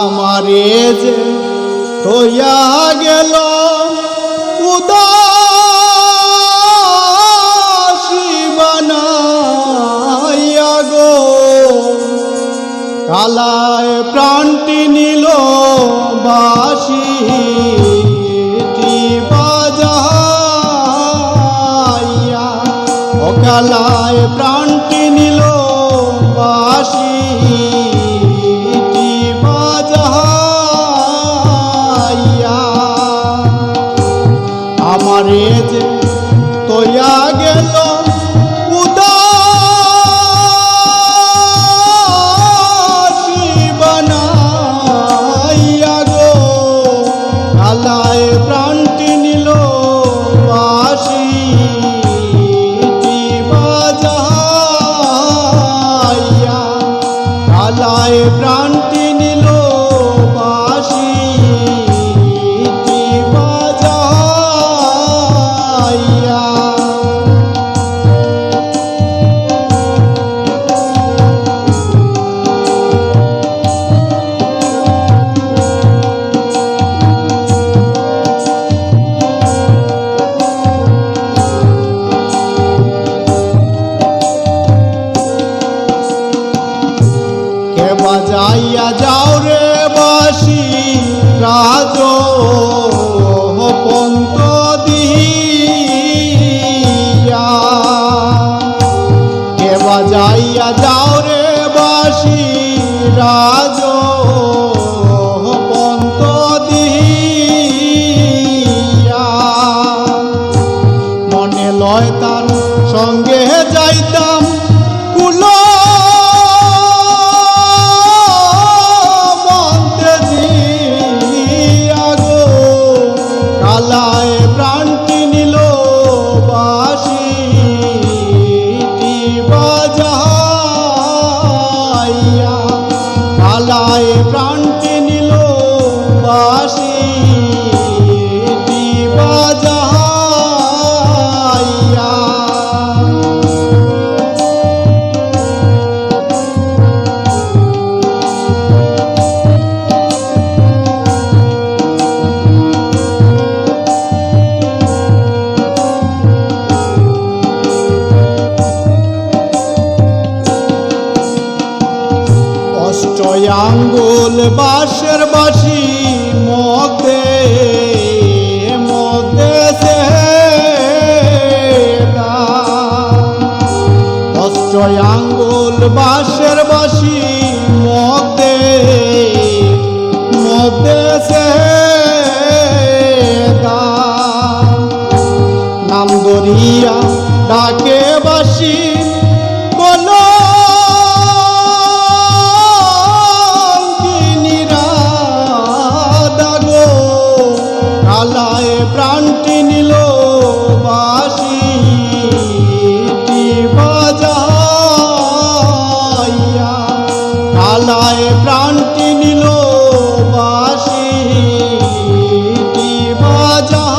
আমারে যে তোয়া গেল উদাসী বানাইয়া গো, কালায় প্রাণটি নিল বাঁশিটি বাজাইয়া, ও কালায় প্রাণটি নিল বাঁশিটি বাজাইয়া। আমারে যে তোয়া গেল উদাসী বানাইয়া গো, কালায় প্রাণটি নিল বাঁশিটি বাজাইয়া, কালায় প্রাণটি নিল বাঁশিটি বাজাইয়া। বাজাইয়া যাও রে বাঁশি রাজ পন্ত দিয়া, কে বাজাইয়া যাও রে বাঁশি রাজ পন্ত দিয়া, মনে লয় তার সঙ্গে যাইতাম কুলো কালায় প্রাণটি নিল বাঁশিটি বাজাইয়া, কালায় প্রাণটি নিল বাঁশিটি বাজাইয়া। আঙ্গুল বাঁশের বাঁশি মধ্যে মধ্যে সে অষ্টয় আঙ্গুল বাঁশের বাঁশি মধ্যে মধ্যে সে নাম দরিয়া ডাকে বাঁশি বলো কালায় প্রাণটি নিল বাঁশিটি বাজাইয়া, কালায় প্রাণটি নিল বাঁশিটি বাজাইয়া।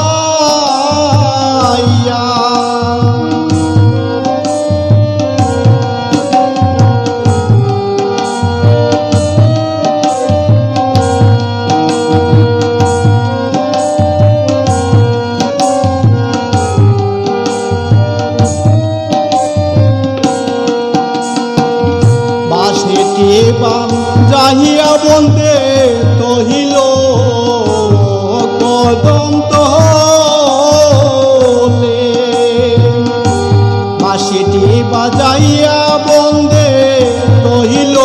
যাহিয়া বন্দে তহিল কদম তলে, বাঁশিটি বাজাইয়া বন্দে তহিল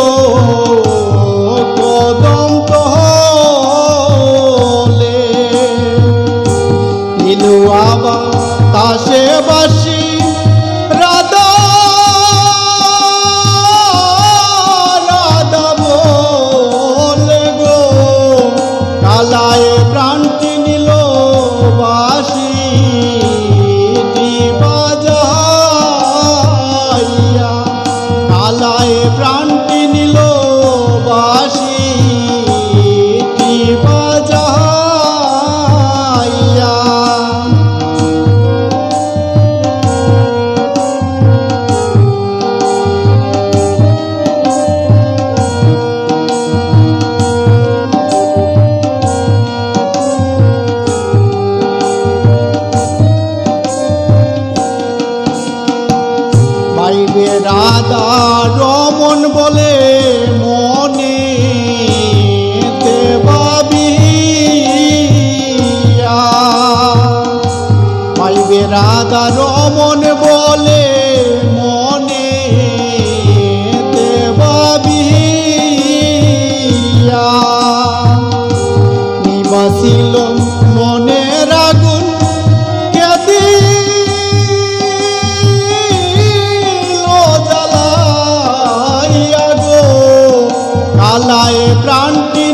কদম তলে, নীলু আবার তাসে বাঁশি রাধা কালায় প্রাণটি নিল বাঁশিটি বাজাইয়া, কালায় প্রাণটি নিল বাঁশিটি বাজাইয়া। রাধা রমন বলে মনে দেবাবিয়া নিবাসিল মনের আগুন কেদি জ্বালাইয়া গো কালায় প্রাণটি